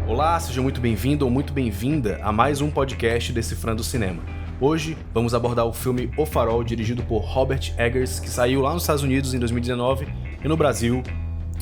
Olá, seja muito bem-vindo ou muito bem-vinda a mais um podcast Decifrando o Cinema. Hoje vamos abordar o filme O Farol, dirigido por Robert Eggers, que saiu lá nos Estados Unidos em 2019 e no Brasil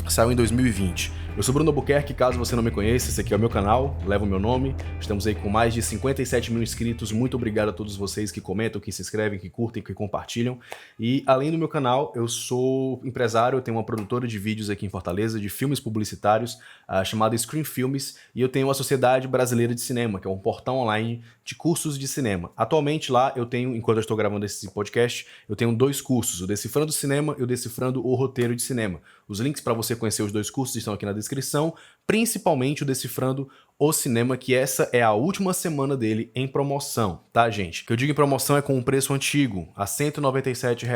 saiu em 2020. Eu sou Bruno Albuquerque, caso você não me conheça, esse aqui é o meu canal, leva o meu nome. Estamos aí com mais de 57 mil inscritos, muito obrigado a todos vocês que comentam, que se inscrevem, que curtem, que compartilham. E além do meu canal, eu sou empresário, eu tenho uma produtora de vídeos aqui em Fortaleza, de filmes publicitários, chamada Screen Filmes, e eu tenho a Sociedade Brasileira de Cinema, que é um portal online de cursos de cinema. Atualmente lá eu tenho, enquanto eu estou gravando esse podcast, eu tenho 2 cursos, o Decifrando o Cinema e o Decifrando o Roteiro de Cinema. Os links para você conhecer os 2 cursos estão aqui na descrição, principalmente o Decifrando o Cinema, que essa é a última semana dele em promoção, tá, gente? O que eu digo em promoção é com um preço antigo, a R$ 197.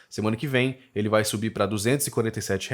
Semana que vem ele vai subir para R$ 247,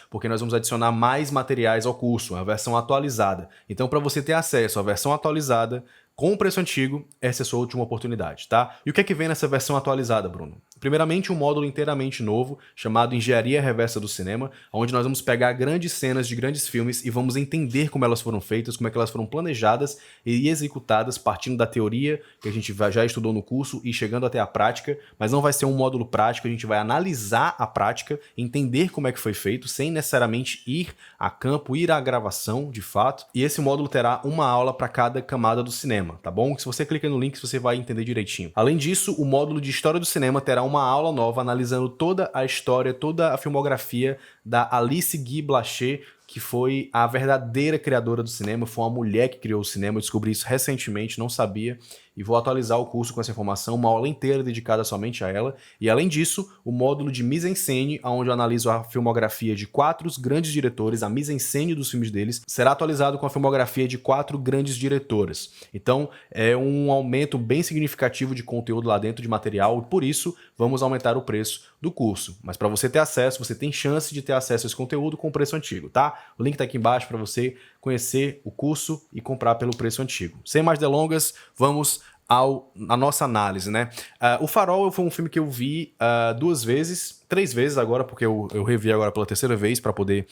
porque nós vamos adicionar mais materiais ao curso, uma versão atualizada. Então, para você ter acesso à versão atualizada, com o preço antigo, essa é a sua última oportunidade, tá? E o que é que vem nessa versão atualizada, Bruno? Primeiramente, um módulo inteiramente novo, chamado Engenharia Reversa do Cinema, onde nós vamos pegar grandes cenas de grandes filmes e vamos entender como elas foram feitas, como é que elas foram planejadas e executadas, partindo da teoria que a gente já estudou no curso e chegando até a prática, mas não vai ser um módulo prático, a gente vai analisar a prática, entender como é que foi feito, sem necessariamente ir a campo, ir à gravação, de fato, e esse módulo terá uma aula para cada camada do cinema, tá bom? Se você clica no link, você vai entender direitinho. Além disso, o módulo de História do Cinema terá uma aula nova analisando toda a história, toda a filmografia da Alice Guy Blaché, que foi a verdadeira criadora do cinema, foi uma mulher que criou o cinema, eu descobri isso recentemente, não sabia, e vou atualizar o curso com essa informação, uma aula inteira dedicada somente a ela, e além disso, o módulo de mise-en-scène, onde eu analiso a filmografia de 4 grandes diretores, a mise-en-scène dos filmes deles, será atualizado com a filmografia de 4 grandes diretoras. Então, é um aumento bem significativo de conteúdo lá dentro, de material, e por isso, vamos aumentar o preço do curso. Mas para você ter acesso, você tem chance de ter acesso a esse conteúdo com o preço antigo, tá? O link está aqui embaixo para você conhecer o curso e comprar pelo preço antigo. Sem mais delongas, vamos à nossa análise, né? O Farol foi um filme que eu vi 2 vezes, 3 vezes agora, porque eu revi agora pela 3ª vez para poder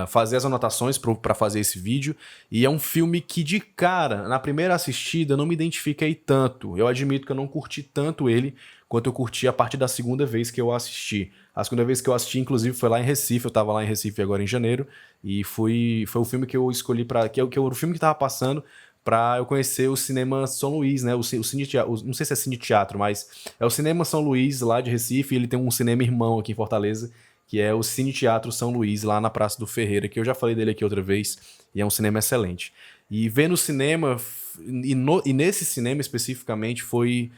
fazer as anotações para fazer esse vídeo. E é um filme que, de cara, na primeira assistida, não me identifiquei tanto. Eu admito que eu não curti tanto ele quanto eu curti a partir da 2ª vez que eu assisti. A 2ª vez que eu assisti, inclusive, foi lá em Recife. Eu tava lá em Recife agora em janeiro. E foi o filme que eu escolhi que é o filme que tava passando para eu conhecer o Cinema São Luís, né? O Cine Teatro, não sei se é Cine Teatro, mas é o Cinema São Luís, lá de Recife, e ele tem um cinema irmão aqui em Fortaleza, que é o Cine Teatro São Luís, lá na Praça do Ferreira, que eu já falei dele aqui outra vez, e é um cinema excelente. E ver no cinema, e nesse cinema especificamente, foi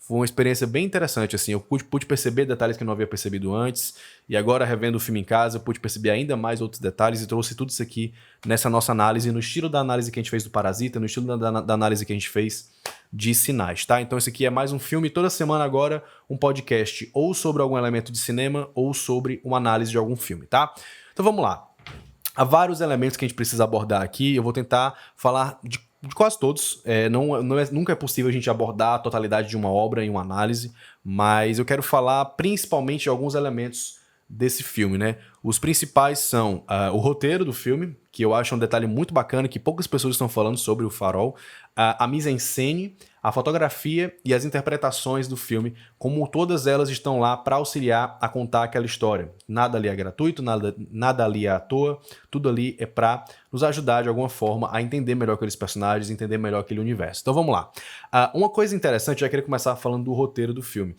uma experiência bem interessante, assim, eu pude perceber detalhes que eu não havia percebido antes, e agora, revendo o filme em casa, eu pude perceber ainda mais outros detalhes e trouxe tudo isso aqui nessa nossa análise, no estilo da análise que a gente fez do Parasita, no estilo da análise que a gente fez de Sinais, tá? Então esse aqui é mais um filme, toda semana agora, um podcast ou sobre algum elemento de cinema ou sobre uma análise de algum filme, tá? Então vamos lá. Há vários elementos que a gente precisa abordar aqui, eu vou tentar falar de quase todos, nunca é possível a gente abordar a totalidade de uma obra em uma análise, mas eu quero falar principalmente de alguns elementos desse filme, né? Os principais são o roteiro do filme, que eu acho um detalhe muito bacana, que poucas pessoas estão falando sobre o Farol, a mise-en-scène, a fotografia e as interpretações do filme, como todas elas estão lá para auxiliar a contar aquela história. Nada ali é gratuito, nada ali é à toa, tudo ali é para nos ajudar de alguma forma a entender melhor aqueles personagens, entender melhor aquele universo. Então vamos lá. Uma coisa interessante, eu já queria começar falando do roteiro do filme.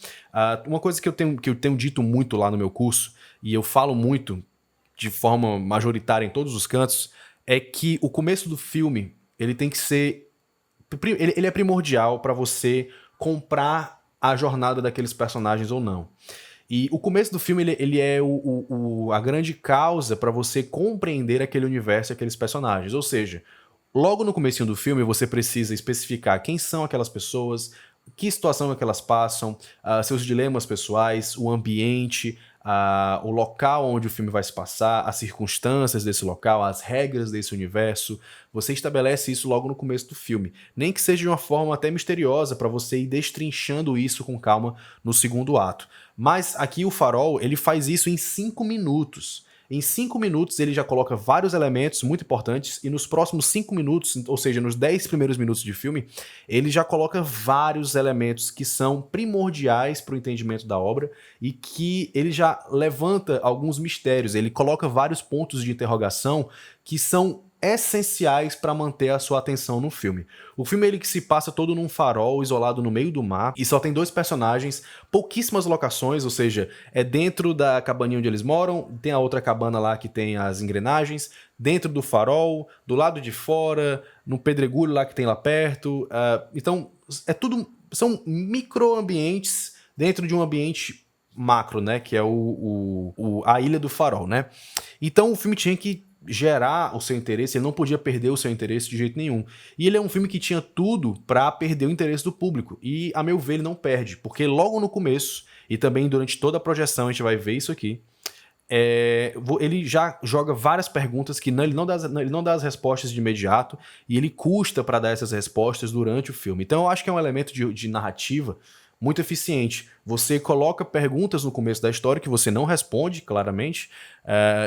Uma coisa que eu tenho dito muito lá no meu curso, e eu falo muito de forma majoritária em todos os cantos, é que o começo do filme, ele tem que ser... Ele é primordial para você comprar a jornada daqueles personagens ou não. E o começo do filme ele é a grande causa para você compreender aquele universo e aqueles personagens. Ou seja, logo no comecinho do filme você precisa especificar quem são aquelas pessoas, que situação é que elas passam, seus dilemas pessoais, o ambiente, o local onde o filme vai se passar, as circunstâncias desse local, as regras desse universo. Você estabelece isso logo no começo do filme. Nem que seja de uma forma até misteriosa para você ir destrinchando isso com calma no segundo ato. Mas aqui o Farol, ele faz isso em 5 minutos. Em 5 minutos ele já coloca vários elementos muito importantes e nos próximos 5 minutos, ou seja, nos 10 primeiros minutos de filme, ele já coloca vários elementos que são primordiais para o entendimento da obra e que ele já levanta alguns mistérios, ele coloca vários pontos de interrogação que são essenciais para manter a sua atenção no filme. O filme ele que se passa todo num farol isolado no meio do mar e só tem 2 personagens, pouquíssimas locações, ou seja, é dentro da cabaninha onde eles moram, tem a outra cabana lá que tem as engrenagens, dentro do farol, do lado de fora, no pedregulho lá que tem lá perto. Então, é tudo, são microambientes dentro de um ambiente macro, né, que é a Ilha do Farol, né? Então o filme tinha que gerar o seu interesse, ele não podia perder o seu interesse de jeito nenhum. E ele é um filme que tinha tudo pra perder o interesse do público. E, a meu ver, ele não perde, porque logo no começo, e também durante toda a projeção, a gente vai ver isso aqui, ele já joga várias perguntas que ele não dá as respostas de imediato, e ele custa pra dar essas respostas durante o filme. Então eu acho que é um elemento de narrativa muito eficiente. Você coloca perguntas no começo da história que você não responde, claramente,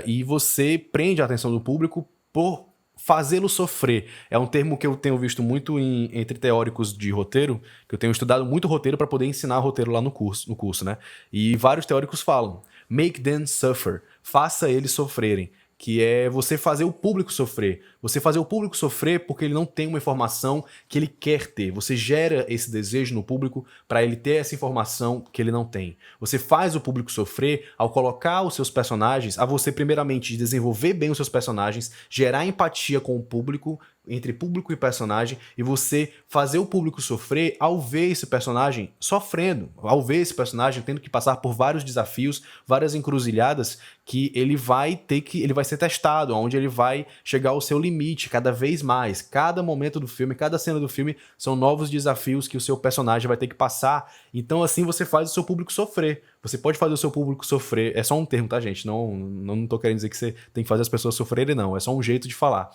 e você prende a atenção do público por fazê-lo sofrer. É um termo que eu tenho visto muito entre teóricos de roteiro, que eu tenho estudado muito roteiro para poder ensinar roteiro lá no curso, né? E vários teóricos falam, make them suffer, faça eles sofrerem. Que é você fazer o público sofrer. Você fazer o público sofrer porque ele não tem uma informação que ele quer ter. Você gera esse desejo no público para ele ter essa informação que ele não tem. Você faz o público sofrer ao colocar os seus personagens, a você primeiramente desenvolver bem os seus personagens, gerar empatia com o público, entre público e personagem, e você fazer o público sofrer ao ver esse personagem sofrendo, ao ver esse personagem tendo que passar por vários desafios, várias encruzilhadas que ele vai ser testado, onde ele vai chegar ao seu limite cada vez mais. Cada momento do filme, cada cena do filme são novos desafios que o seu personagem vai ter que passar. Então assim você faz o seu público sofrer. Você pode fazer o seu público sofrer, é só um termo, tá, gente? Não tô querendo dizer que você tem que fazer as pessoas sofrerem, não. É só um jeito de falar.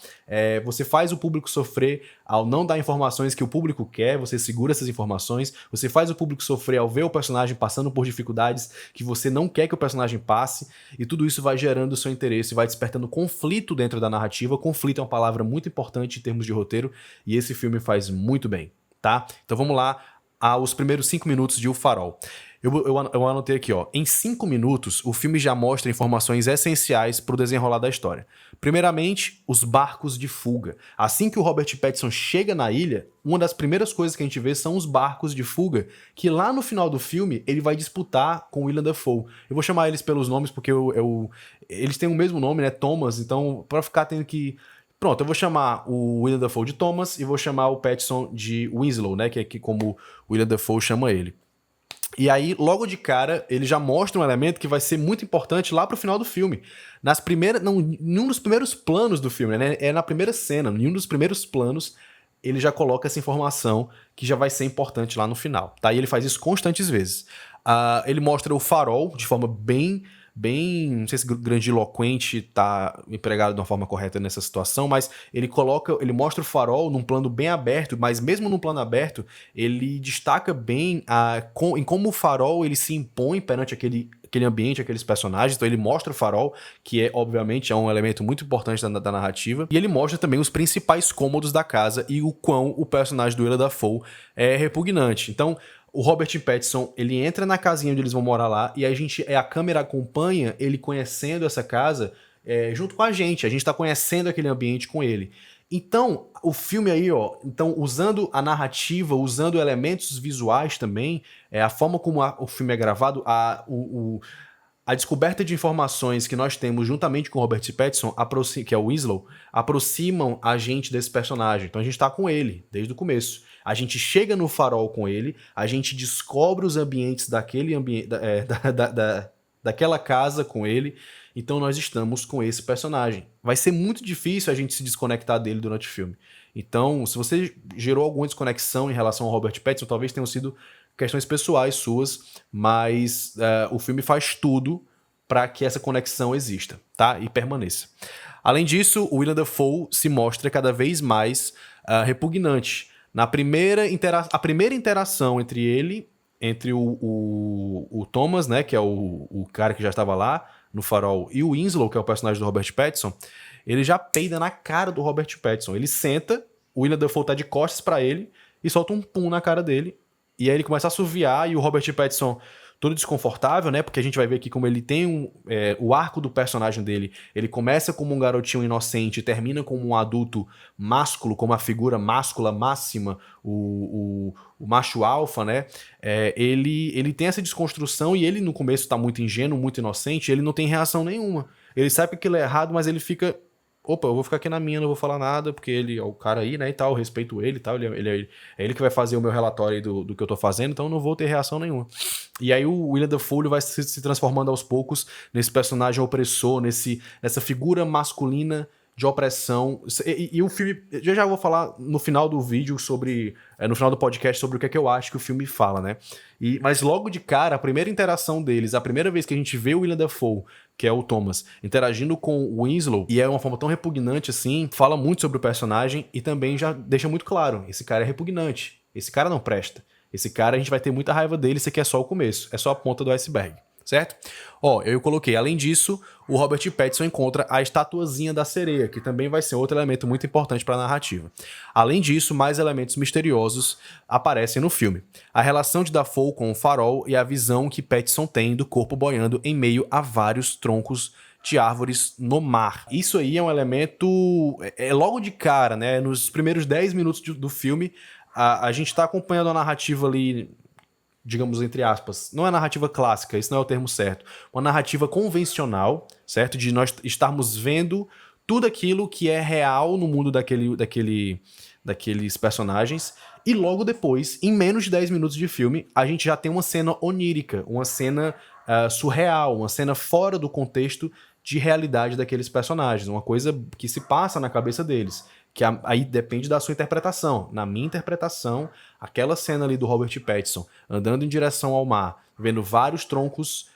Você faz o público sofrer ao não dar informações que o público quer, você segura essas informações. Você faz o público sofrer ao ver o personagem passando por dificuldades que você não quer que o personagem passe. E tudo isso vai gerando o seu interesse, vai despertando conflito dentro da narrativa. Conflito é uma palavra muito importante em termos de roteiro, e esse filme faz muito bem, tá? Então vamos lá aos primeiros 5 minutos de O Farol. Eu anotei aqui, ó. Em 5 minutos, o filme já mostra informações essenciais para o desenrolar da história. Primeiramente, os barcos de fuga. Assim que o Robert Pattinson chega na ilha, uma das primeiras coisas que a gente vê são os barcos de fuga, que lá no final do filme ele vai disputar com o Willem Dafoe. Eu vou chamar eles pelos nomes porque eles têm o mesmo nome, né? Thomas, então pra ficar tendo que... Pronto, eu vou chamar o Willem Dafoe de Thomas e vou chamar o Pattinson de Winslow, né? Que é como o Willem Dafoe chama ele. E aí, logo de cara, ele já mostra um elemento que vai ser muito importante lá pro final do filme. Em um dos primeiros planos do filme, né? É na primeira cena, em um dos primeiros planos, ele já coloca essa informação que já vai ser importante lá no final, tá? E ele faz isso constantes vezes. Ele mostra o farol de forma bem, não sei se grandiloquente tá empregado de uma forma correta nessa situação, mas ele mostra o farol num plano bem aberto, mas mesmo num plano aberto, ele destaca bem em como o farol ele se impõe perante aquele ambiente, aqueles personagens. Então ele mostra o farol, que obviamente é um elemento muito importante da narrativa, e ele mostra também os principais cômodos da casa e o quão o personagem do Willem Dafoe é repugnante. Então o Robert Pattinson, ele entra na casinha onde eles vão morar lá, e a câmera acompanha ele conhecendo essa casa junto com a gente tá conhecendo aquele ambiente com ele. Então, o filme aí, ó, usando a narrativa, usando elementos visuais também, a forma como o filme é gravado, a descoberta de informações que nós temos juntamente com o Robert Pattinson, que é o Winslow, aproximam a gente desse personagem. Então a gente tá com ele desde o começo. A gente chega no farol com ele, a gente descobre os ambientes daquela casa com ele, então nós estamos com esse personagem. Vai ser muito difícil a gente se desconectar dele durante o filme. Então, se você gerou alguma desconexão em relação ao Robert Pattinson, talvez tenham sido questões pessoais suas, mas o filme faz tudo para que essa conexão exista, tá? E permaneça. Além disso, o Willem Dafoe se mostra cada vez mais repugnante. A primeira interação entre o Thomas, né, que é o cara que já estava lá, no Farol, e o Winslow, que é o personagem do Robert Pattinson, ele já peida na cara do Robert Pattinson. Ele senta, o Willem Dafoe tá de costas pra ele e solta um pum na cara dele. E aí ele começa a assoviar e o Robert Pattinson todo desconfortável, né? Porque a gente vai ver aqui como ele tem o arco do personagem dele. Ele começa como um garotinho inocente e termina como um adulto másculo, como a figura máscula máxima, o macho alfa, né? Ele tem essa desconstrução e ele no começo tá muito ingênuo, muito inocente, ele não tem reação nenhuma. Ele sabe que aquilo é errado, mas ele fica... Opa, eu vou ficar aqui na minha, não vou falar nada, porque ele é o cara aí, né, e tal, eu respeito ele e tal, é ele que vai fazer o meu relatório aí do que eu tô fazendo, então eu não vou ter reação nenhuma. E aí o Willem Dafoe vai se transformando aos poucos nesse personagem opressor, nessa figura masculina de opressão. E o filme, eu já vou falar no final do vídeo sobre, no final do podcast sobre o que é que eu acho que o filme fala, né? Mas logo de cara, a primeira interação deles, a primeira vez que a gente vê o Willem Dafoe, que é o Thomas, interagindo com o Winslow, e é uma forma tão repugnante assim, fala muito sobre o personagem e também já deixa muito claro, esse cara é repugnante, esse cara não presta, esse cara a gente vai ter muita raiva dele, isso aqui é só o começo, é só a ponta do iceberg, certo? Ó, eu coloquei, além disso, o Robert Pattinson encontra a estatuazinha da sereia, que também vai ser outro elemento muito importante para a narrativa. Além disso, mais elementos misteriosos aparecem no filme. A relação de Dafoe com o farol e a visão que Pattinson tem do corpo boiando em meio a vários troncos de árvores no mar. Isso aí é um elemento... logo de cara, né? Nos primeiros 10 minutos do filme, a gente tá acompanhando a narrativa ali, digamos, entre aspas, não é narrativa clássica, isso não é o termo certo, uma narrativa convencional, certo? De nós estarmos vendo tudo aquilo que é real no mundo daqueles personagens, e logo depois, em menos de 10 minutos de filme, a gente já tem uma cena onírica, uma cena surreal, uma cena fora do contexto de realidade daqueles personagens, uma coisa que se passa na cabeça deles, que aí depende da sua interpretação. Na minha interpretação, aquela cena ali do Robert Pattinson andando em direção ao mar, vendo vários troncos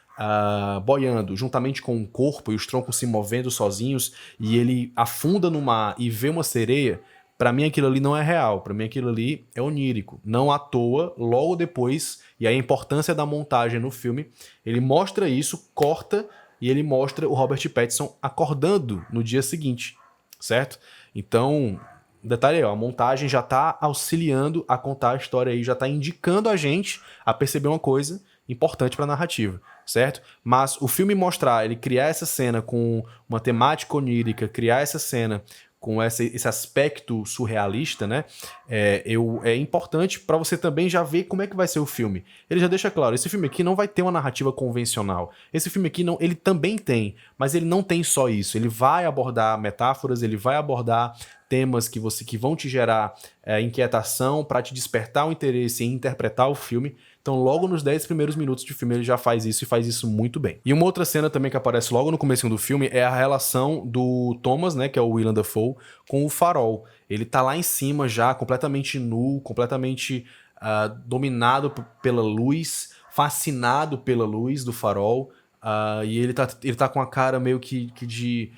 boiando, juntamente com o corpo e os troncos se movendo sozinhos, e ele afunda no mar e vê uma sereia, pra mim aquilo ali não é real, pra mim aquilo ali é onírico. Não à toa, logo depois, e aí a importância da montagem no filme, ele mostra isso, corta, e ele mostra o Robert Pattinson acordando no dia seguinte, certo? Então, detalhe aí, ó, a montagem já tá auxiliando a contar a história aí, já tá indicando a gente a perceber uma coisa importante pra narrativa, certo? Mas o filme mostrar, ele criar essa cena com uma temática onírica, criar essa cena com esse aspecto surrealista, né? É importante para você também já ver como é que vai ser o filme. Ele já deixa claro, esse filme aqui não vai ter uma narrativa convencional. Esse filme aqui, não, ele também tem, mas ele não tem só isso. Ele vai abordar metáforas, ele vai abordar temas que vão te gerar inquietação, para te despertar o interesse em interpretar o filme. Então, logo nos 10 primeiros minutos de filme, ele já faz isso e faz isso muito bem. E uma outra cena também que aparece logo no começo do filme é a relação do Thomas, né, que é o Willem Dafoe, com o farol. Ele tá lá em cima já, completamente nu, completamente dominado pela luz, fascinado pela luz do farol, e ele tá com a cara meio que de...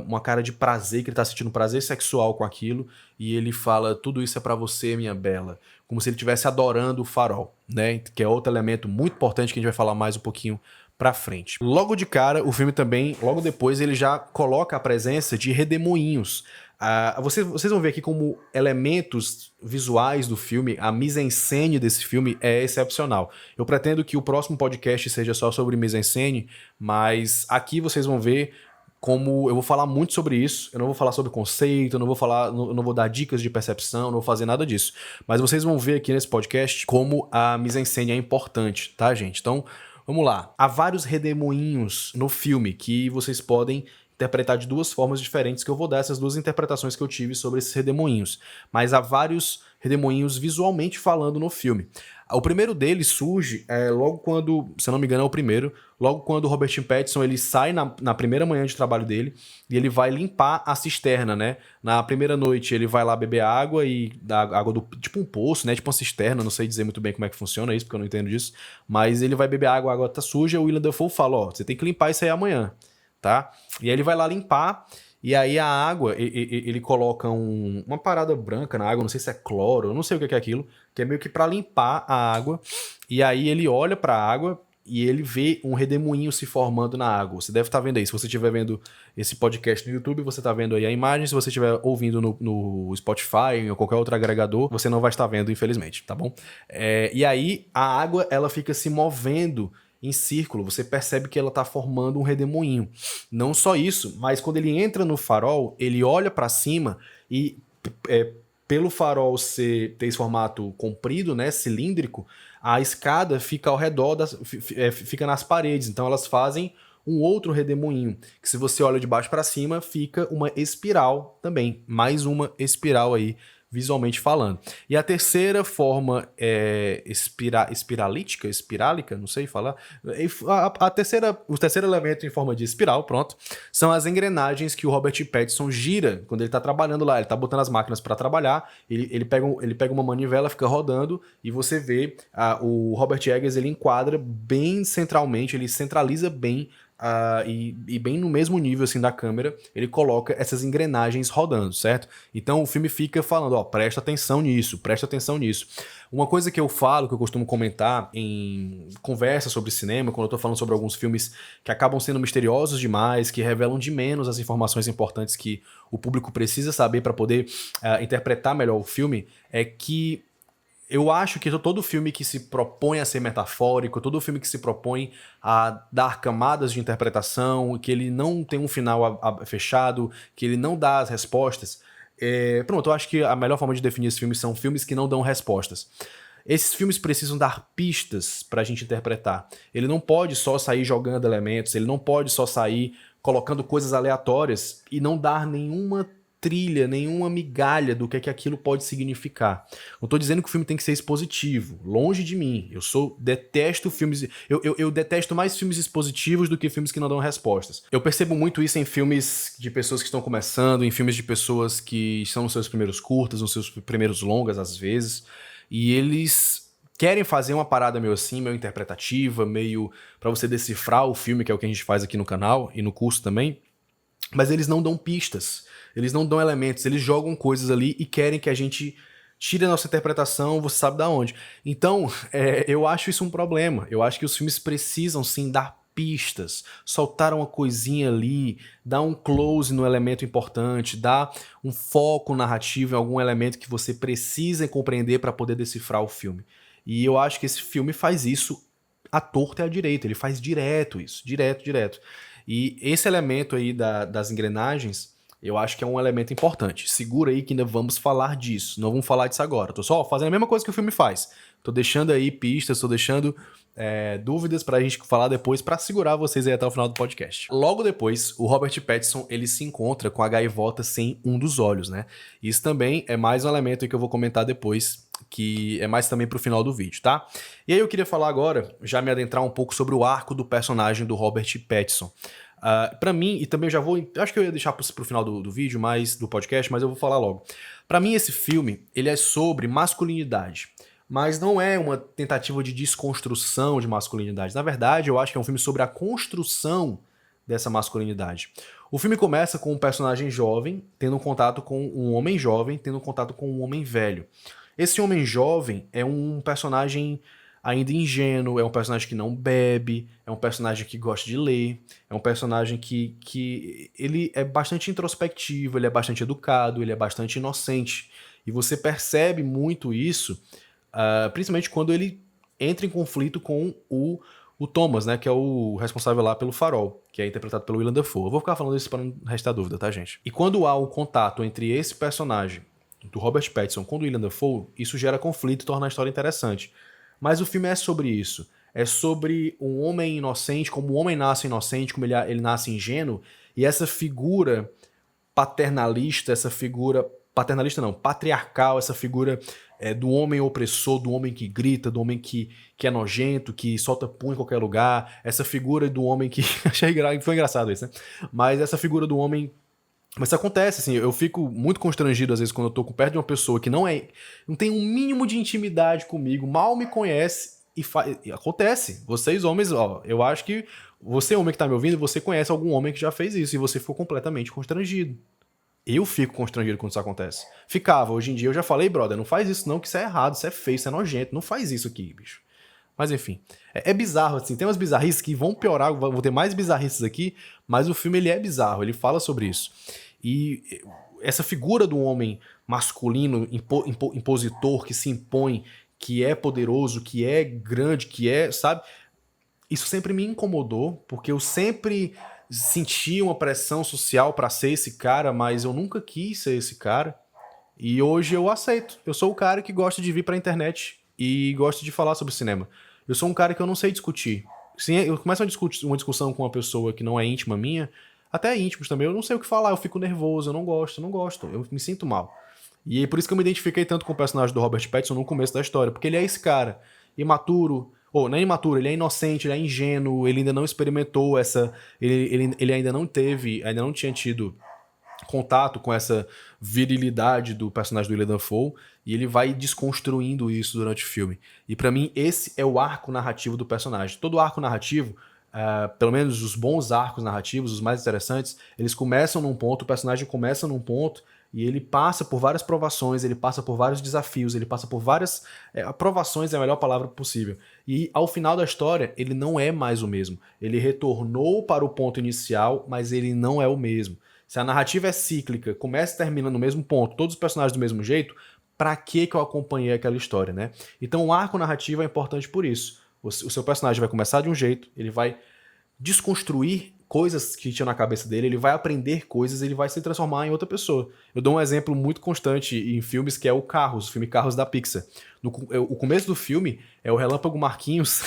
uma cara de prazer, que ele tá sentindo prazer sexual com aquilo, e ele fala, tudo isso é pra você, minha bela, como se ele estivesse adorando o farol, né, que é outro elemento muito importante que a gente vai falar mais um pouquinho pra frente. Logo de cara, o filme também, logo depois, ele já coloca a presença de redemoinhos. Vocês vão ver aqui como elementos visuais do filme, a mise-en-scène desse filme é excepcional. Eu pretendo que o próximo podcast seja só sobre mise-en-scène, mas aqui vocês vão ver como eu vou falar muito sobre isso, eu não vou falar sobre conceito, eu não vou dar dicas de percepção, não vou fazer nada disso. Mas vocês vão ver aqui nesse podcast como a mise-en-scène é importante, tá, gente? Então, vamos lá. Há vários redemoinhos no filme que vocês podem interpretar de duas formas diferentes, que eu vou dar essas duas interpretações que eu tive sobre esses redemoinhos. Mas há vários redemoinhos visualmente falando no filme. O primeiro deles surge logo quando, se eu não me engano é o primeiro, logo quando o Robert Pattinson ele sai na primeira manhã de trabalho dele e ele vai limpar a cisterna, né? Na primeira noite ele vai lá beber água e dá água do tipo um poço, né? Tipo uma cisterna, não sei dizer muito bem como é que funciona isso, porque eu não entendo disso, mas ele vai beber água, a água tá suja, o Willem Dafoe fala, ó, você tem que limpar isso aí amanhã, tá? E aí ele vai lá limpar. E aí a água, ele coloca uma parada branca na água, não sei se é cloro, eu não sei o que é aquilo, que é meio que pra limpar a água. E aí ele olha pra água e ele vê um redemoinho se formando na água. Você deve estar vendo aí. Se você estiver vendo esse podcast no YouTube, você está vendo aí a imagem. Se você estiver ouvindo no Spotify ou qualquer outro agregador, você não vai estar vendo, infelizmente, tá bom? E aí a água ela fica se movendo em círculo. Você percebe que ela está formando um redemoinho. Não só isso, mas quando ele entra no farol, ele olha para cima e pelo farol ter esse formato comprido, né, cilíndrico, a escada fica ao redor, fica nas paredes, então elas fazem um outro redemoinho, que se você olha de baixo para cima, fica uma espiral também, mais uma espiral aí, visualmente falando. E a terceira forma espirálica, não sei falar, o terceiro elemento em forma de espiral, pronto, são as engrenagens que o Robert Pattinson gira quando ele está trabalhando lá, ele está botando as máquinas para trabalhar, ele pega uma manivela, fica rodando, e você vê o Robert Eggers, ele enquadra bem centralmente, ele centraliza bem e bem no mesmo nível assim da câmera, ele coloca essas engrenagens rodando, certo? Então o filme fica falando, presta atenção nisso, presta atenção nisso. Uma coisa que eu falo, que eu costumo comentar em conversas sobre cinema, quando eu tô falando sobre alguns filmes que acabam sendo misteriosos demais, que revelam de menos as informações importantes que o público precisa saber para poder interpretar melhor o filme, é que eu acho que todo filme que se propõe a ser metafórico, todo filme que se propõe a dar camadas de interpretação, que ele não tem um final fechado, que ele não dá as respostas, pronto, eu acho que a melhor forma de definir esses filmes são filmes que não dão respostas. Esses filmes precisam dar pistas pra gente interpretar. Ele não pode só sair jogando elementos, ele não pode só sair colocando coisas aleatórias e não dar nenhuma trilha, nenhuma migalha do que aquilo pode significar. Não tô dizendo que o filme tem que ser expositivo, longe de mim. Detesto filmes... Eu detesto mais filmes expositivos do que filmes que não dão respostas. Eu percebo muito isso em filmes de pessoas que estão começando, em filmes de pessoas que estão nos seus primeiros curtas, nos seus primeiros longas, às vezes, e eles querem fazer uma parada meio assim, meio interpretativa, meio pra você decifrar o filme, que é o que a gente faz aqui no canal e no curso também, mas eles não dão pistas. Eles não dão elementos, eles jogam coisas ali e querem que a gente tire a nossa interpretação, você sabe da onde. Então, eu acho isso um problema. Eu acho que os filmes precisam sim dar pistas, soltar uma coisinha ali, dar um close no elemento importante, dar um foco narrativo em algum elemento que você precisa compreender para poder decifrar o filme. E eu acho que esse filme faz isso à torta e à direita, ele faz direto isso, direto. E esse elemento aí das engrenagens, eu acho que é um elemento importante. Segura aí que ainda vamos falar disso. Não vamos falar disso agora. Tô só fazendo a mesma coisa que o filme faz. Tô deixando aí pistas, tô deixando dúvidas pra gente falar depois, pra segurar vocês aí até o final do podcast. Logo depois, o Robert Pattinson, ele se encontra com a gaivota sem um dos olhos, né? Isso também é mais um elemento aí que eu vou comentar depois, que é mais também pro final do vídeo, tá? E aí eu queria falar agora, já me adentrar um pouco sobre o arco do personagem do Robert Pattinson. Pra mim, e também eu já vou... Acho que eu ia deixar pro final do vídeo, do podcast, mas eu vou falar logo. Pra mim, esse filme, ele é sobre masculinidade. Mas não é uma tentativa de desconstrução de masculinidade. Na verdade, eu acho que é um filme sobre a construção dessa masculinidade. O filme começa com um personagem jovem tendo um contato com um homem jovem, tendo um contato com um homem velho. Esse homem jovem é um personagem ainda ingênuo, é um personagem que não bebe, é um personagem que gosta de ler, é um personagem que ele é bastante introspectivo, ele é bastante educado, ele é bastante inocente. E você percebe muito isso, principalmente quando ele entra em conflito com o Thomas, né, que é o responsável lá pelo Farol, que é interpretado pelo Willem Dafoe. Eu vou ficar falando isso para não restar dúvida, tá, gente? E quando há um contato entre esse personagem do Robert Pattinson com o Willem Dafoe, isso gera conflito e torna a história interessante. Mas o filme é sobre isso. É sobre um homem inocente, como o homem nasce inocente, como ele nasce ingênuo, e essa figura paternalista, essa figura... Paternalista não, patriarcal, essa figura do homem opressor, do homem que grita, do homem que é nojento, que solta pum em qualquer lugar, essa figura do homem que... Foi engraçado isso, né? Mas essa figura do homem... Mas isso acontece, assim, eu fico muito constrangido às vezes quando eu tô perto de uma pessoa que não tem um mínimo de intimidade comigo, mal me conhece e acontece. Vocês homens, eu acho que você homem que tá me ouvindo, você conhece algum homem que já fez isso e você ficou completamente constrangido. Eu fico constrangido quando isso acontece. Ficava, hoje em dia eu já falei, brother, não faz isso não, que isso é errado, isso é feio, isso é nojento, não faz isso aqui, bicho. Mas enfim, é bizarro, assim, tem umas bizarrices que vão piorar, vão ter mais bizarrices aqui, mas o filme ele é bizarro, ele fala sobre isso. E essa figura do homem masculino, impositor, que se impõe, que é poderoso, que é grande, que é, sabe? Isso sempre me incomodou, porque eu sempre senti uma pressão social pra ser esse cara, mas eu nunca quis ser esse cara. E hoje eu aceito. Eu sou o cara que gosta de vir pra internet e gosta de falar sobre cinema. Eu sou um cara que eu não sei discutir. Se eu começo uma discussão com uma pessoa que não é íntima minha, até íntimos também, eu não sei o que falar, eu fico nervoso, eu não gosto, eu me sinto mal. E é por isso que eu me identifiquei tanto com o personagem do Robert Pattinson no começo da história, porque ele é esse cara, imaturo, ou não é imaturo, ele é inocente, ele é ingênuo, ele ainda não experimentou essa. Ele ainda não teve, ainda não tinha tido contato com essa virilidade do personagem do Willem Dafoe, e ele vai desconstruindo isso durante o filme. E pra mim esse é o arco narrativo do personagem. Todo arco narrativo, pelo menos os bons arcos narrativos, os mais interessantes, eles começam num ponto, o personagem começa num ponto e ele passa por várias provações, ele passa por vários desafios, ele passa por várias... provações é a melhor palavra possível. E ao final da história, ele não é mais o mesmo. Ele retornou para o ponto inicial, mas ele não é o mesmo. Se a narrativa é cíclica, começa e termina no mesmo ponto, todos os personagens do mesmo jeito, pra que eu acompanhei aquela história, né? Então o arco narrativo é importante por isso. O seu personagem vai começar de um jeito, ele vai desconstruir coisas que tinha na cabeça dele, ele vai aprender coisas, ele vai se transformar em outra pessoa. Eu dou um exemplo muito constante em filmes que é o Carros, o filme Carros da Pixar. O começo do filme é o Relâmpago Marquinhos,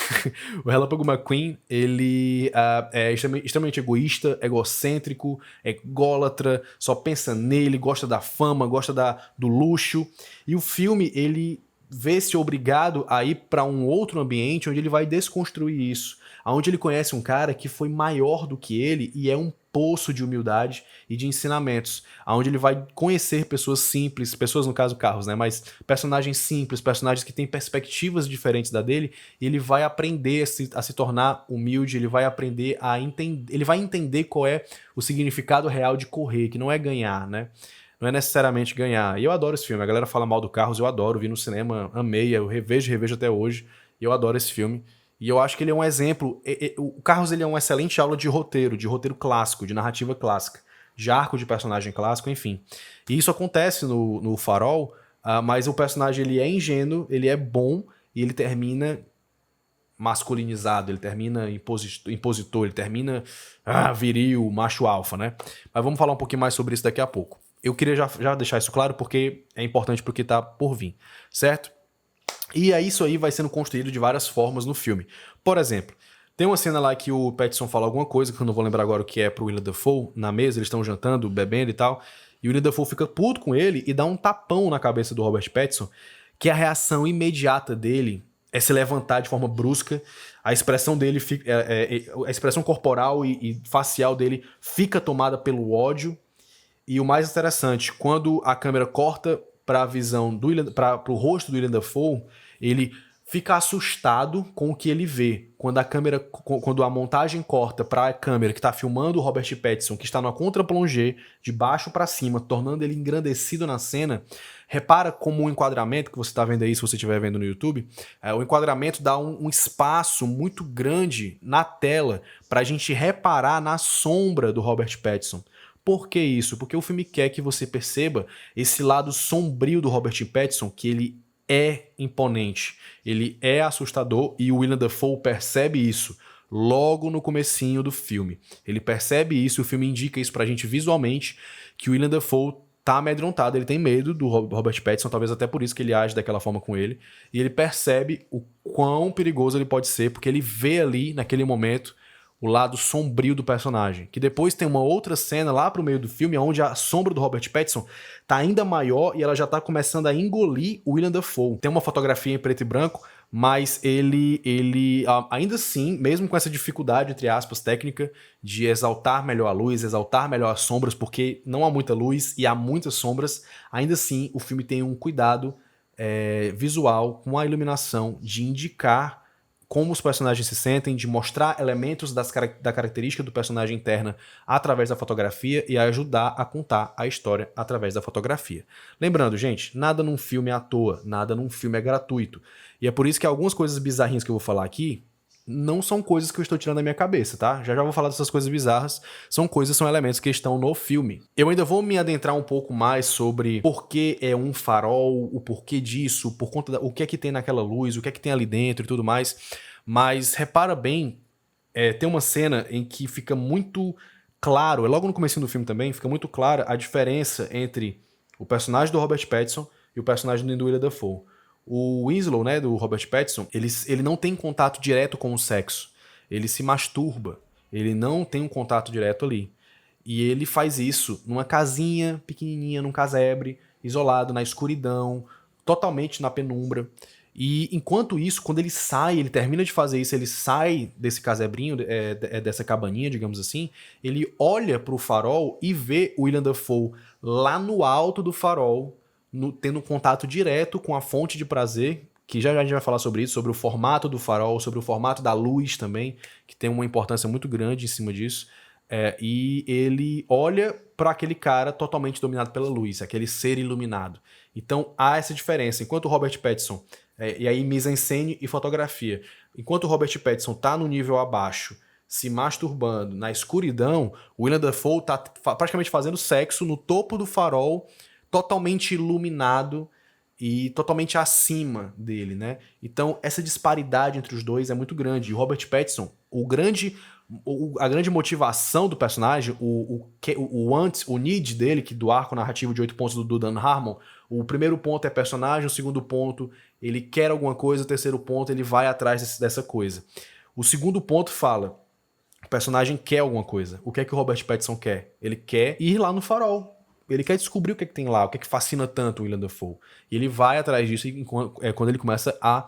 o Relâmpago McQueen, ele é extremamente egoísta, egocêntrico, ególatra, só pensa nele, gosta da fama, gosta do luxo. E o filme, ele vê-se obrigado a ir para um outro ambiente onde ele vai desconstruir isso. Onde ele conhece um cara que foi maior do que ele e é um poço de humildade e de ensinamentos, onde ele vai conhecer pessoas simples, pessoas no caso carros, né, mas personagens simples, personagens que têm perspectivas diferentes da dele, e ele vai aprender a se tornar humilde, ele vai aprender a entender, ele vai entender qual é o significado real de correr, que não é ganhar, né? Não é necessariamente ganhar. E eu adoro esse filme, a galera fala mal do Carros, eu adoro, vi no cinema, amei, eu revejo até hoje, e eu adoro esse filme. E eu acho que ele é um exemplo. O Carros ele é uma excelente aula de roteiro clássico, de narrativa clássica, de arco de personagem clássico, enfim. E isso acontece no Farol, mas o personagem ele é ingênuo, ele é bom e ele termina masculinizado, ele termina impositor, ele termina viril, macho alfa, né? Mas vamos falar um pouquinho mais sobre isso daqui a pouco. Eu queria já deixar isso claro porque é importante pro que tá por vir, certo? E aí isso aí vai sendo construído de várias formas no filme. Por exemplo, tem uma cena lá que o Pattinson fala alguma coisa, que eu não vou lembrar agora o que é pro Willem Dafoe, na mesa, eles estão jantando, bebendo e tal, e o Willem Dafoe fica puto com ele e dá um tapão na cabeça do Robert Pattinson, que a reação imediata dele é se levantar de forma brusca, a expressão dele, a expressão corporal e facial dele fica tomada pelo ódio, e o mais interessante, quando a câmera corta para a visão para o rosto do Willem Dafoe, ele fica assustado com o que ele vê. Quando a montagem corta para a câmera que está filmando o Robert Pattinson, que está numa contra-plongée, de baixo para cima, tornando ele engrandecido na cena, repara como o enquadramento, que você está vendo aí se você estiver vendo no YouTube, o enquadramento dá um espaço muito grande na tela para a gente reparar na sombra do Robert Pattinson. Por que isso? Porque o filme quer que você perceba esse lado sombrio do Robert Pattinson, que ele é imponente, ele é assustador e o Willem Dafoe percebe isso logo no comecinho do filme. Ele percebe isso e o filme indica isso pra gente visualmente, que o Willem Dafoe tá amedrontado, ele tem medo do Robert Pattinson, talvez até por isso que ele age daquela forma com ele, e ele percebe o quão perigoso ele pode ser, porque ele vê ali, naquele momento, o lado sombrio do personagem. Que depois tem uma outra cena lá pro meio do filme, onde a sombra do Robert Pattinson tá ainda maior e ela já tá começando a engolir o Willem Dafoe. Tem uma fotografia em preto e branco, mas ele ainda assim, mesmo com essa dificuldade, entre aspas, técnica, de exaltar melhor a luz, exaltar melhor as sombras, porque não há muita luz e há muitas sombras, ainda assim o filme tem um cuidado visual com a iluminação de indicar como os personagens se sentem, de mostrar elementos da característica do personagem interna através da fotografia e ajudar a contar a história através da fotografia. Lembrando, gente, nada num filme é à toa, nada num filme é gratuito. E é por isso que algumas coisas bizarrinhas que eu vou falar aqui não são coisas que eu estou tirando da minha cabeça, tá? Já vou falar dessas coisas bizarras, são elementos que estão no filme. Eu ainda vou me adentrar um pouco mais sobre por que é um farol, o porquê disso, por conta o que é que tem naquela luz, o que é que tem ali dentro e tudo mais, mas repara bem, tem uma cena em que fica muito claro, logo no começo do filme também, fica muito clara a diferença entre o personagem do Robert Pattinson e o personagem do Willem Dafoe. O Winslow, né, do Robert Pattinson, ele não tem contato direto com o sexo. Ele se masturba. Ele não tem um contato direto ali. E ele faz isso numa casinha pequenininha, num casebre, isolado, na escuridão, totalmente na penumbra. E enquanto isso, quando ele sai, ele termina de fazer isso, ele sai desse casebrinho, dessa cabaninha, digamos assim, ele olha pro farol e vê o Willem Dafoe lá no alto do farol, tendo contato direto com a fonte de prazer, que já a gente vai falar sobre isso, sobre o formato do farol, sobre o formato da luz também, que tem uma importância muito grande em cima disso. E ele olha para aquele cara totalmente dominado pela luz, aquele ser iluminado. Então há essa diferença. Enquanto o Robert Pattinson, e aí mise-en-scène e fotografia, enquanto o Robert Pattinson tá no nível abaixo, se masturbando na escuridão, o Willem Dafoe tá praticamente fazendo sexo no topo do farol, totalmente iluminado e totalmente acima dele, né? Então essa disparidade entre os dois é muito grande. E o Robert Pattinson, a grande motivação do personagem, o need dele, que do arco narrativo de 8 pontos do Dan Harmon, o primeiro ponto é personagem, o segundo ponto ele quer alguma coisa, o terceiro ponto ele vai atrás dessa coisa. O segundo ponto fala, o personagem quer alguma coisa. O que é que o Robert Pattinson quer? Ele quer ir lá no farol. Ele quer descobrir o que é que tem lá, o que é que fascina tanto o Willem Dafoe. E ele vai atrás disso quando ele começa a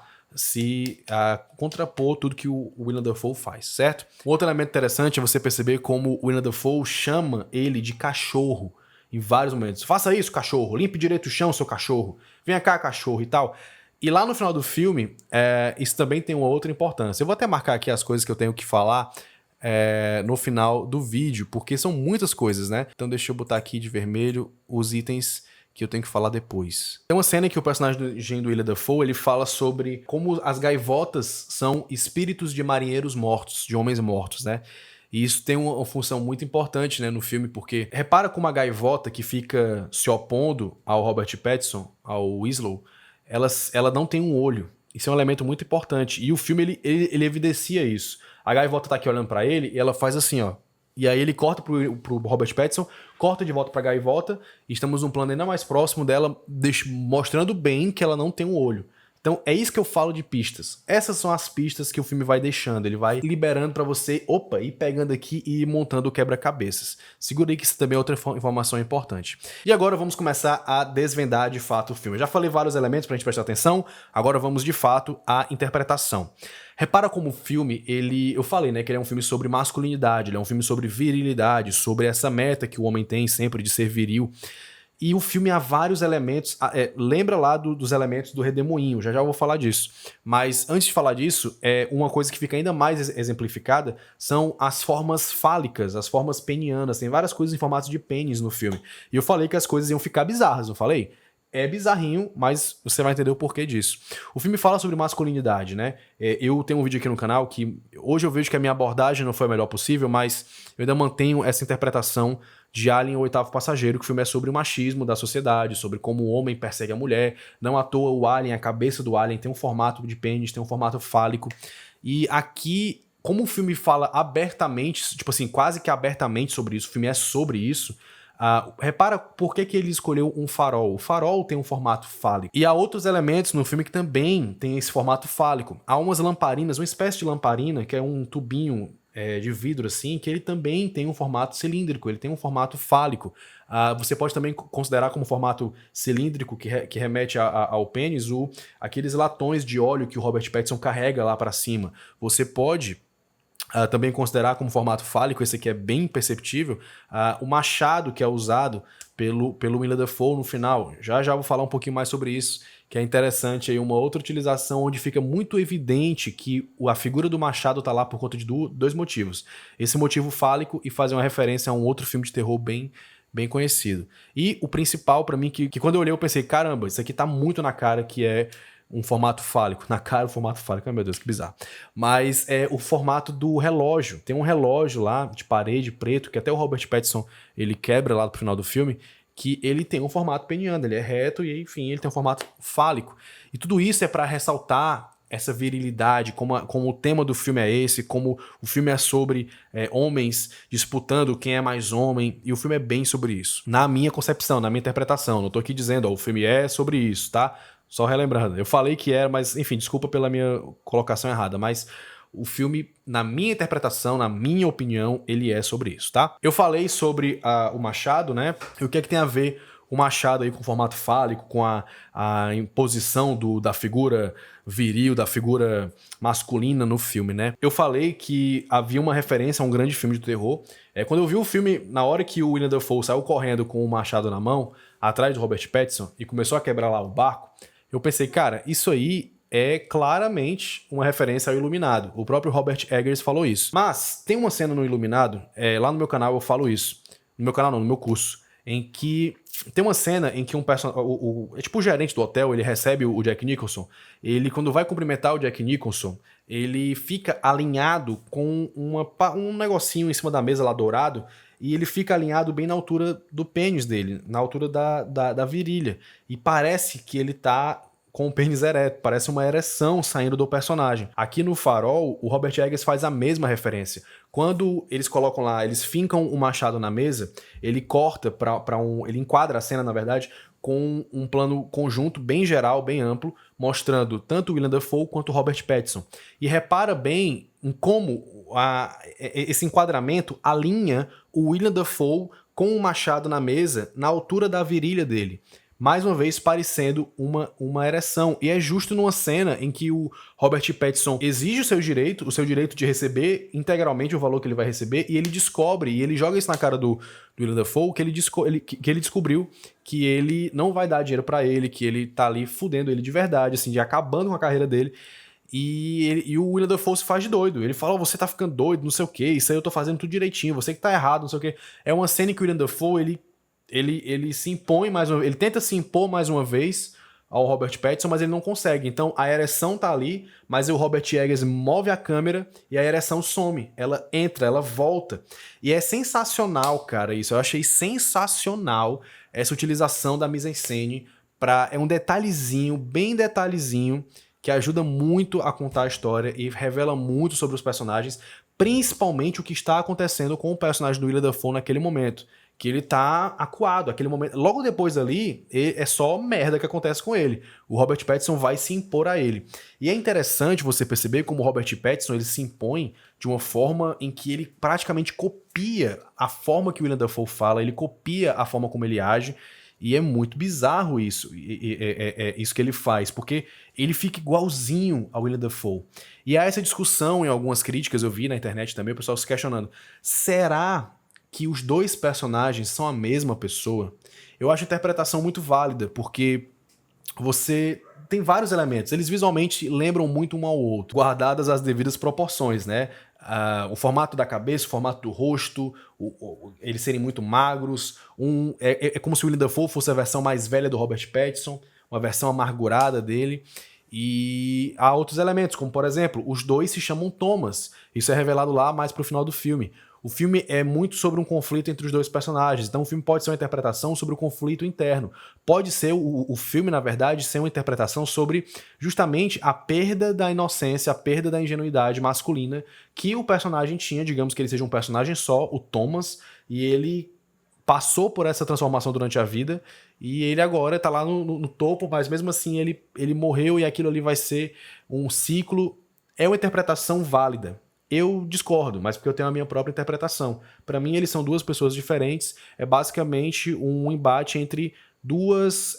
contrapor tudo que o Willem Dafoe faz, certo? Um outro elemento interessante é você perceber como o Willem Dafoe chama ele de cachorro em vários momentos. Faça isso, cachorro. Limpe direito o chão, seu cachorro. Venha cá, cachorro e tal. E lá no final do filme, isso também tem uma outra importância. Eu vou até marcar aqui as coisas que eu tenho que falar no final do vídeo, porque são muitas coisas, né? Então deixa eu botar aqui de vermelho os itens que eu tenho que falar depois. Tem uma cena que o personagem do Willem Dafoe, ele fala sobre como as gaivotas são espíritos de marinheiros mortos, de homens mortos, né? E isso tem uma função muito importante, né, no filme, porque repara como a gaivota que fica se opondo ao Robert Pattinson, ao Winslow, ela não tem um olho. Isso é um elemento muito importante. E o filme, ele evidencia isso. A gaivota tá aqui olhando pra ele e ela faz assim, ó. E aí ele corta pro Robert Pattinson, corta de volta pra gaivota, e estamos num plano ainda mais próximo dela, mostrando bem que ela não tem um olho. Então é isso que eu falo de pistas. Essas são as pistas que o filme vai deixando. Ele vai liberando pra você, ir pegando aqui e ir montando o quebra-cabeças. Segura aí que isso também é outra informação importante. E agora vamos começar a desvendar de fato o filme. Eu já falei vários elementos pra gente prestar atenção, agora vamos de fato à interpretação. Repara como o filme, eu falei, né, que ele é um filme sobre masculinidade, ele é um filme sobre virilidade, sobre essa meta que o homem tem sempre de ser viril. E o filme há vários elementos, lembra lá dos elementos do Redemoinho, já vou falar disso. Mas antes de falar disso, uma coisa que fica ainda mais exemplificada são as formas fálicas, as formas penianas. Tem várias coisas em formato de pênis no filme. E eu falei que as coisas iam ficar bizarras, não falei? É bizarrinho, mas você vai entender o porquê disso. O filme fala sobre masculinidade, né? Eu tenho um vídeo aqui no canal que hoje eu vejo que a minha abordagem não foi a melhor possível, mas eu ainda mantenho essa interpretação de Alien, o Oitavo Passageiro, que o filme é sobre o machismo da sociedade, sobre como o homem persegue a mulher. Não à toa o Alien, a cabeça do Alien tem um formato de pênis, tem um formato fálico. E aqui, como o filme fala abertamente, tipo assim, quase que abertamente sobre isso, o filme é sobre isso, repara por que ele escolheu um farol. O farol tem um formato fálico. E há outros elementos no filme que também tem esse formato fálico. Há umas lamparinas, uma espécie de lamparina, que é um tubinho de vidro assim, que ele também tem um formato cilíndrico, ele tem um formato fálico. Você pode também considerar como formato cilíndrico, que remete ao pênis, aqueles latões de óleo que o Robert Pattinson carrega lá para cima. Você pode também considerar como formato fálico, esse aqui é bem perceptível, o machado que é usado pelo Willem Dafoe no final. Já vou falar um pouquinho mais sobre isso, que é interessante aí uma outra utilização onde fica muito evidente que a figura do Machado tá lá por conta de dois motivos. Esse motivo fálico e fazer uma referência a um outro filme de terror bem conhecido. E o principal pra mim, que quando eu olhei eu pensei, caramba, isso aqui tá muito na cara que é um formato fálico. Na cara o formato fálico, ai meu Deus, que bizarro. Mas é o formato do relógio. Tem um relógio lá de parede preto, que até o Robert Pattinson ele quebra lá pro final do filme, que ele tem um formato peniano, ele é reto e, enfim, ele tem um formato fálico. E tudo isso é para ressaltar essa virilidade, como o tema do filme é esse, como o filme é sobre homens disputando quem é mais homem, e o filme é bem sobre isso. Na minha concepção, na minha interpretação, não tô aqui dizendo, ó, o filme é sobre isso, tá? Só relembrando, eu falei que era, mas enfim, desculpa pela minha colocação errada, mas o filme, na minha interpretação, na minha opinião, ele é sobre isso, tá? Eu falei sobre o Machado, né? E o que é que tem a ver o Machado aí com o formato fálico, com a imposição da figura viril, da figura masculina no filme, né? Eu falei que havia uma referência a um grande filme de terror. Quando eu vi o filme, na hora que o Willem Dafoe saiu correndo com o machado na mão, atrás do Robert Pattinson, e começou a quebrar lá o barco, eu pensei, cara, isso aí é claramente uma referência ao Iluminado. O próprio Robert Eggers falou isso. Mas tem uma cena no Iluminado, lá no meu canal eu falo isso. No meu canal não, no meu curso. Em que tem uma cena em que um personagem, é tipo o gerente do hotel, ele recebe o Jack Nicholson. Ele, quando vai cumprimentar o Jack Nicholson, ele fica alinhado com um negocinho em cima da mesa lá dourado, e ele fica alinhado bem na altura do pênis dele, na altura da virilha. E parece que ele tá com o pênis ereto, parece uma ereção saindo do personagem. Aqui no Farol, o Robert Eggers faz a mesma referência. Quando eles colocam lá, eles fincam o machado na mesa, ele corta ele enquadra a cena, na verdade, com um plano conjunto bem geral, bem amplo, mostrando tanto o Willem Dafoe quanto o Robert Pattinson. E repara bem em como esse enquadramento alinha o Willem Dafoe com o machado na mesa na altura da virilha dele. Mais uma vez parecendo uma ereção. E é justo numa cena em que o Robert Pattinson exige o seu direito de receber integralmente o valor que ele vai receber, e ele descobre, e ele joga isso na cara do Willem Dafoe, que ele descobriu que ele não vai dar dinheiro pra ele, que ele tá ali fudendo ele de verdade, assim, de acabando com a carreira dele. E o Willem Dafoe se faz de doido. Ele fala, você tá ficando doido, não sei o que, isso aí eu tô fazendo tudo direitinho, você que tá errado, não sei o que. É uma cena em que o Willem Dafoe, ele se impõe mais uma vez, ele tenta se impor mais uma vez ao Robert Pattinson, mas ele não consegue. Então a ereção tá ali, mas o Robert Eggers move a câmera e a ereção some. Ela entra, ela volta. E é sensacional, cara, isso. Eu achei sensacional essa utilização da mise-en-scène. É um detalhezinho, bem detalhezinho, que ajuda muito a contar a história e revela muito sobre os personagens, principalmente o que está acontecendo com o personagem do Willem Dafoe naquele momento. Que ele tá acuado, aquele momento. Logo depois ali, é só merda que acontece com ele. O Robert Pattinson vai se impor a ele. E é interessante você perceber como o Robert Pattinson ele se impõe de uma forma em que ele praticamente copia a forma que o Willem Dafoe fala, ele copia a forma como ele age, e é muito bizarro isso, isso que ele faz, porque ele fica igualzinho ao Willem Dafoe. E há essa discussão em algumas críticas, eu vi na internet também, o pessoal se questionando, será que os dois personagens são a mesma pessoa? Eu acho a interpretação muito válida, porque você tem vários elementos, eles visualmente lembram muito um ao outro, guardadas as devidas proporções, né? O formato da cabeça, o formato do rosto, eles serem muito magros, é como se o Willem Dafoe fosse a versão mais velha do Robert Pattinson, uma versão amargurada dele. E há outros elementos, como por exemplo, os dois se chamam Thomas. Isso é revelado lá mais pro final do filme. O filme é muito sobre um conflito entre os dois personagens, então o filme pode ser uma interpretação sobre o conflito interno. Pode ser, o filme, na verdade, ser uma interpretação sobre justamente a perda da inocência, a perda da ingenuidade masculina que o personagem tinha, digamos que ele seja um personagem só, o Thomas, e ele passou por essa transformação durante a vida, e ele agora tá lá no topo, mas mesmo assim ele morreu e aquilo ali vai ser um ciclo. É uma interpretação válida. Eu discordo, mas porque eu tenho a minha própria interpretação. Para mim, eles são duas pessoas diferentes. É basicamente um embate entre dois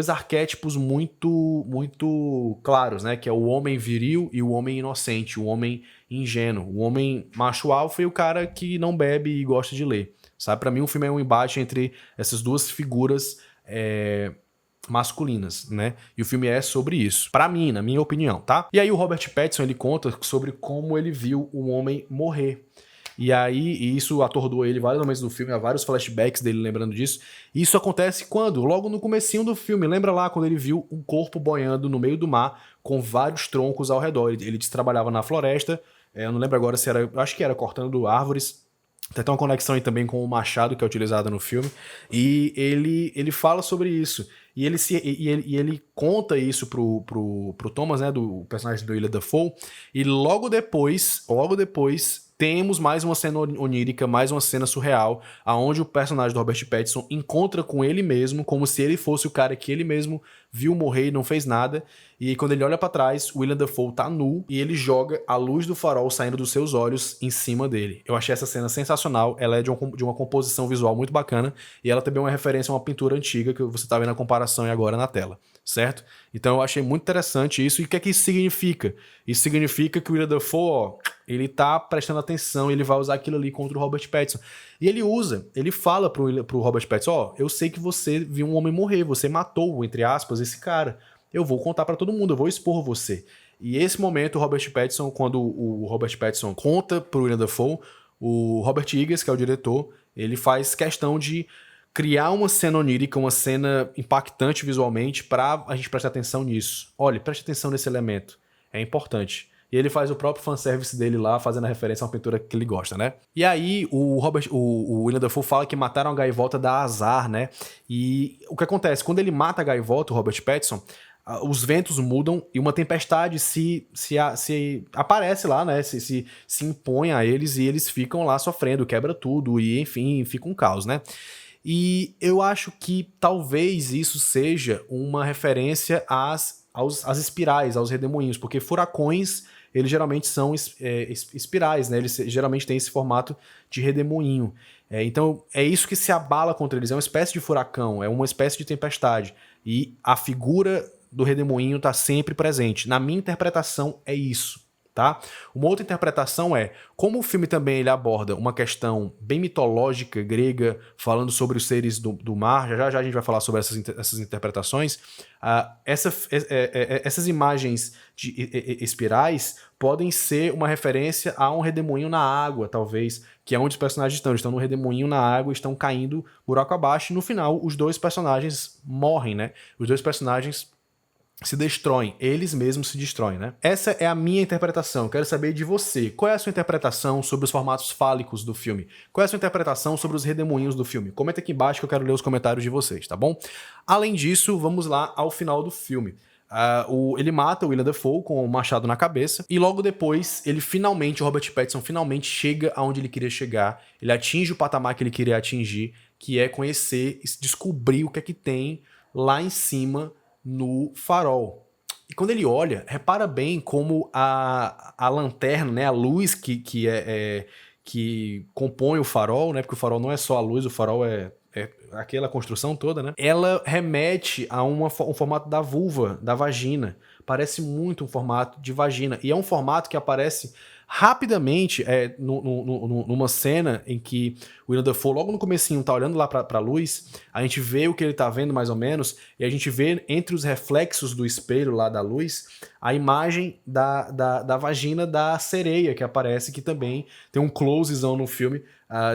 arquétipos muito claros, né? Que é o homem viril e o homem inocente, o homem ingênuo. O homem macho alfa e o cara que não bebe e gosta de ler. Sabe? Para mim, o filme é um embate entre essas duas figuras masculinas, né? E o filme é sobre isso, pra mim, na minha opinião, tá? E aí o Robert Pattinson, ele conta sobre como ele viu um homem morrer. E aí, isso atordoou ele vários momentos do filme, há vários flashbacks dele lembrando disso. E isso acontece quando? Logo no comecinho do filme. Lembra lá quando ele viu um corpo boiando no meio do mar com vários troncos ao redor. Ele trabalhava na floresta, eu não lembro agora se era, acho que era cortando árvores. Tem até uma conexão aí também com o machado que é utilizado no filme. E ele fala sobre isso. E ele conta isso pro Thomas, né, do personagem do Willem Dafoe. E logo depois, temos mais uma cena onírica, mais uma cena surreal, aonde o personagem do Robert Pattinson encontra com ele mesmo, como se ele fosse o cara que ele mesmo viu morrer e não fez nada. E quando ele olha pra trás, o Willem Dafoe tá nu e ele joga a luz do farol saindo dos seus olhos em cima dele. Eu achei essa cena sensacional, ela é de uma composição visual muito bacana e ela também é uma referência a uma pintura antiga que você tá vendo a comparação aí agora na tela, certo? Então eu achei muito interessante isso. E o que é que isso significa? Isso significa que o Willem Dafoe, ó, ele tá prestando atenção e ele vai usar aquilo ali contra o Robert Pattinson. E ele fala pro Robert Pattinson, ó, eu sei que você viu um homem morrer, você matou, entre aspas, esse cara. Eu vou contar pra todo mundo, eu vou expor você. E esse momento, o Robert Pattinson, quando o Robert Pattinson conta pro Willem Dafoe, o Robert Eggers, que é o diretor, ele faz questão de criar uma cena onírica, uma cena impactante visualmente pra a gente prestar atenção nisso. Olha, preste atenção nesse elemento, é importante. E ele faz o próprio fanservice dele lá, fazendo a referência a uma pintura que ele gosta, né? E aí, o Willem Dafoe fala que mataram a gaivota dá azar, né? E o que acontece? Quando ele mata a gaivota, o Robert Pattinson, os ventos mudam e uma tempestade se aparece lá, né? Se impõe a eles e eles ficam lá sofrendo, quebra tudo e, enfim, fica um caos, né? E eu acho que talvez isso seja uma referência às espirais, aos redemoinhos, porque furacões, eles geralmente são espirais, né? Eles geralmente têm esse formato de redemoinho. Então, é isso que se abala contra eles. É uma espécie de furacão, é uma espécie de tempestade. E a figura do redemoinho está sempre presente. Na minha interpretação, é isso. Tá? Uma outra interpretação é, como o filme também ele aborda uma questão bem mitológica, grega, falando sobre os seres do mar, já a gente vai falar sobre essas interpretações, essas imagens de espirais podem ser uma referência a um redemoinho na água, talvez, que é onde os personagens estão. Eles estão no redemoinho na água, estão caindo buraco abaixo, e no final os dois personagens morrem, né? Os dois personagens se destroem, eles mesmos se destroem, né? Essa é a minha interpretação, quero saber de você. Qual é a sua interpretação sobre os formatos fálicos do filme? Qual é a sua interpretação sobre os redemoinhos do filme? Comenta aqui embaixo que eu quero ler os comentários de vocês, tá bom? Além disso, vamos lá ao final do filme. Ele mata o Willem Dafoe com o machado na cabeça e logo depois o Robert Pattinson finalmente chega aonde ele queria chegar, ele atinge o patamar que ele queria atingir, que é conhecer, descobrir o que é que tem lá em cima no farol. E quando ele olha, repara bem como a lanterna, né, a luz que compõe o farol, né, porque o farol não é só a luz, o farol é aquela construção toda, né, ela remete a um formato da vulva, da vagina. Parece muito um formato de vagina. E é um formato que aparece rapidamente numa cena em que o Willem Dafoe, logo no comecinho, tá olhando lá pra luz, a gente vê o que ele tá vendo mais ou menos, e a gente vê entre os reflexos do espelho lá da luz, a imagem da vagina da sereia que aparece, que também tem um closezão no filme,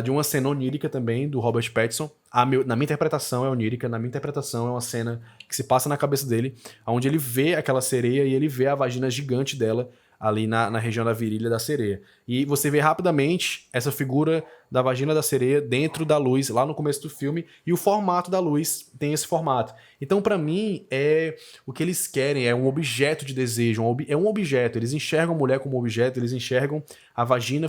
de uma cena onírica também, do Robert Pattinson. Na minha interpretação é onírica, na minha interpretação é uma cena que se passa na cabeça dele, onde ele vê aquela sereia e ele vê a vagina gigante dela ali na região da virilha da sereia. E você vê rapidamente essa figura da vagina da sereia dentro da luz, lá no começo do filme, e o formato da luz tem esse formato. Então, pra mim, o que eles querem é um objeto de desejo, é um objeto. Eles enxergam a mulher como objeto, eles enxergam a vagina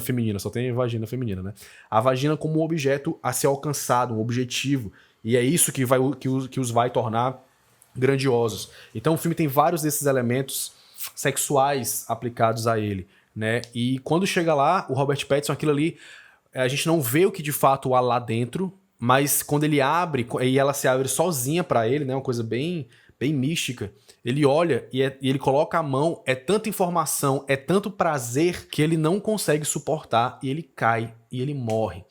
feminina, só tem vagina feminina, né? A vagina como um objeto a ser alcançado, um objetivo. E é isso que os vai tornar grandiosos. Então, o filme tem vários desses elementos sexuais aplicados a ele, né? E quando chega lá, o Robert Pattinson, aquilo ali, a gente não vê o que de fato há lá dentro, mas quando ele abre, e ela se abre sozinha pra ele, né? Uma coisa bem mística. Ele olha e ele coloca a mão, é tanta informação, é tanto prazer que ele não consegue suportar e ele cai e ele morre.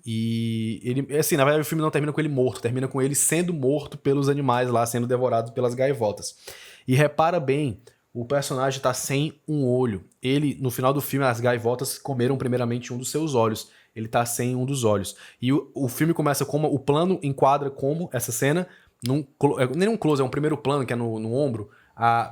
E ele, assim, na verdade o filme não termina com ele morto, termina com ele sendo morto pelos animais lá, sendo devorado pelas gaivotas. E repara bem, o personagem tá sem um olho. Ele, no final do filme, as gaivotas comeram primeiramente um dos seus olhos. Ele tá sem um dos olhos. E o filme começa como, o plano enquadra como essa cena, nem um close, é um primeiro plano que é no ombro.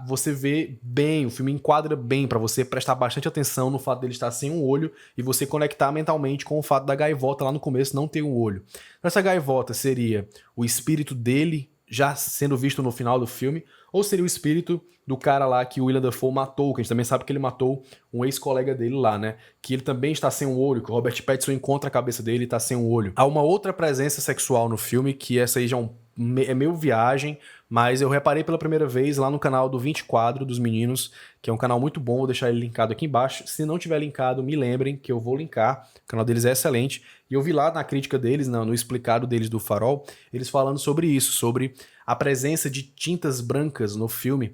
Você vê bem, o filme enquadra bem pra você prestar bastante atenção no fato dele estar sem um olho e você conectar mentalmente com o fato da gaivota lá no começo não ter um olho. Essa gaivota seria o espírito dele já sendo visto no final do filme, ou seria o espírito do cara lá que o Willem Dafoe matou, que a gente também sabe que ele matou um ex-colega dele lá, né? Que ele também está sem um olho, que o Robert Pattinson encontra a cabeça dele e está sem um olho. Há uma outra presença sexual no filme, que essa aí já é meio viagem, mas eu reparei pela primeira vez lá no canal do 20 Quadro dos meninos, que é um canal muito bom, vou deixar ele linkado aqui embaixo. Se não tiver linkado, me lembrem que eu vou linkar. O canal deles é excelente. E eu vi lá na crítica deles, no explicado deles do Farol, eles falando sobre isso, sobre a presença de tintas brancas no filme,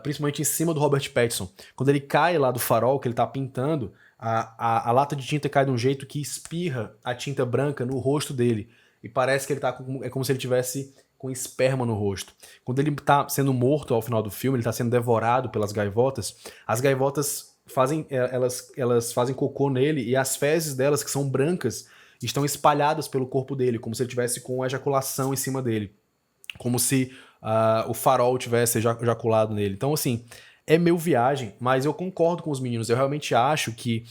principalmente em cima do Robert Pattinson. Quando ele cai lá do farol, que ele tá pintando, a lata de tinta cai de um jeito que espirra a tinta branca no rosto dele. E parece que ele tá é como se ele tivesse com esperma no rosto. Quando ele tá sendo morto ao final do filme, ele tá sendo devorado pelas gaivotas, as gaivotas elas fazem cocô nele e as fezes delas, que são brancas, estão espalhadas pelo corpo dele, como se ele tivesse com ejaculação em cima dele. Como se o farol tivesse ejaculado nele. Então, assim, é meio viagem, mas eu concordo com os meninos. Eu realmente acho que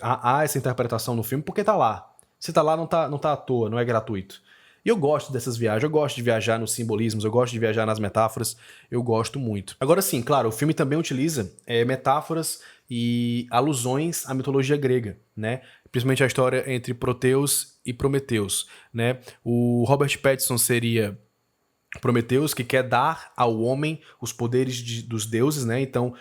há essa interpretação no filme, porque tá lá. Se tá lá, não tá à toa, não é gratuito. E eu gosto dessas viagens, eu gosto de viajar nos simbolismos, eu gosto de viajar nas metáforas, eu gosto muito. Agora sim, claro, o filme também utiliza metáforas e alusões à mitologia grega, né? Principalmente a história entre Proteus e Prometeus, né? O Robert Pattinson seria Prometeus, que quer dar ao homem os poderes dos deuses, né? Então,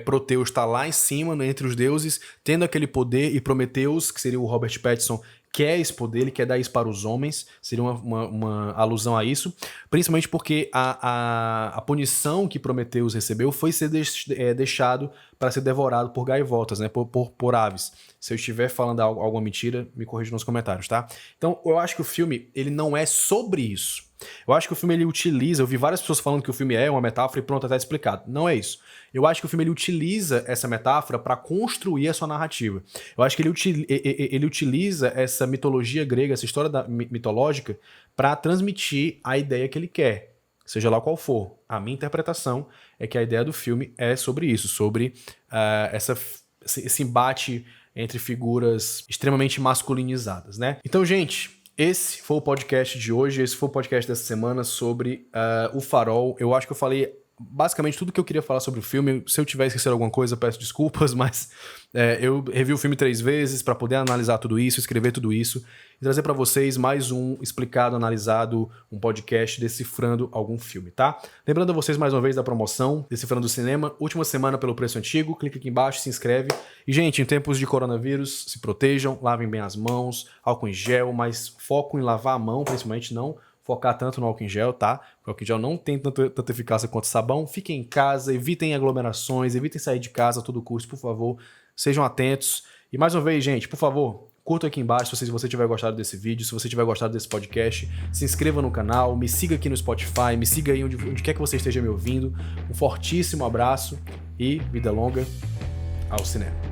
Proteus está lá em cima, né, entre os deuses, tendo aquele poder, e Prometeus, que seria o Robert Pattinson, quer esse poder, ele quer dar isso para os homens, seria uma alusão a isso, principalmente porque a punição que Prometeus recebeu foi ser deixado para ser devorado por gaivotas, né, por aves. Se eu estiver falando alguma mentira, me corrija nos comentários, tá? Então, eu acho que o filme, ele não é sobre isso. Eu acho que o filme ele utiliza, eu vi várias pessoas falando que o filme é uma metáfora e pronto, tá explicado. Não é isso. Eu acho que o filme ele utiliza essa metáfora para construir a sua narrativa. Eu acho que ele utiliza essa mitologia grega, essa história mitológica, para transmitir a ideia que ele quer, seja lá qual for. A minha interpretação é que a ideia do filme é sobre isso, sobre esse embate entre figuras extremamente masculinizadas, né? Então, gente, esse foi o podcast de hoje, esse foi o podcast dessa semana sobre O Farol. Eu acho que eu falei basicamente tudo que eu queria falar sobre o filme. Se eu tiver esquecido alguma coisa, peço desculpas, mas eu revi o filme 3 vezes para poder analisar tudo isso, escrever tudo isso e trazer para vocês mais um explicado, analisado, um podcast decifrando algum filme, tá? Lembrando a vocês mais uma vez da promoção Decifrando o Cinema, última semana pelo preço antigo, clica aqui embaixo, se inscreve. E, gente, em tempos de coronavírus, se protejam, lavem bem as mãos, álcool em gel, mas foco em lavar a mão, principalmente não focar tanto no álcool em gel, tá? O álcool em gel não tem tanta eficácia quanto o sabão. Fiquem em casa, evitem aglomerações, evitem sair de casa a todo custo, por favor. Sejam atentos. E mais uma vez, gente, por favor, curta aqui embaixo se você tiver gostado desse vídeo, se você tiver gostado desse podcast. Se inscreva no canal, me siga aqui no Spotify, me siga aí onde quer que você esteja me ouvindo. Um fortíssimo abraço e vida longa ao cinema.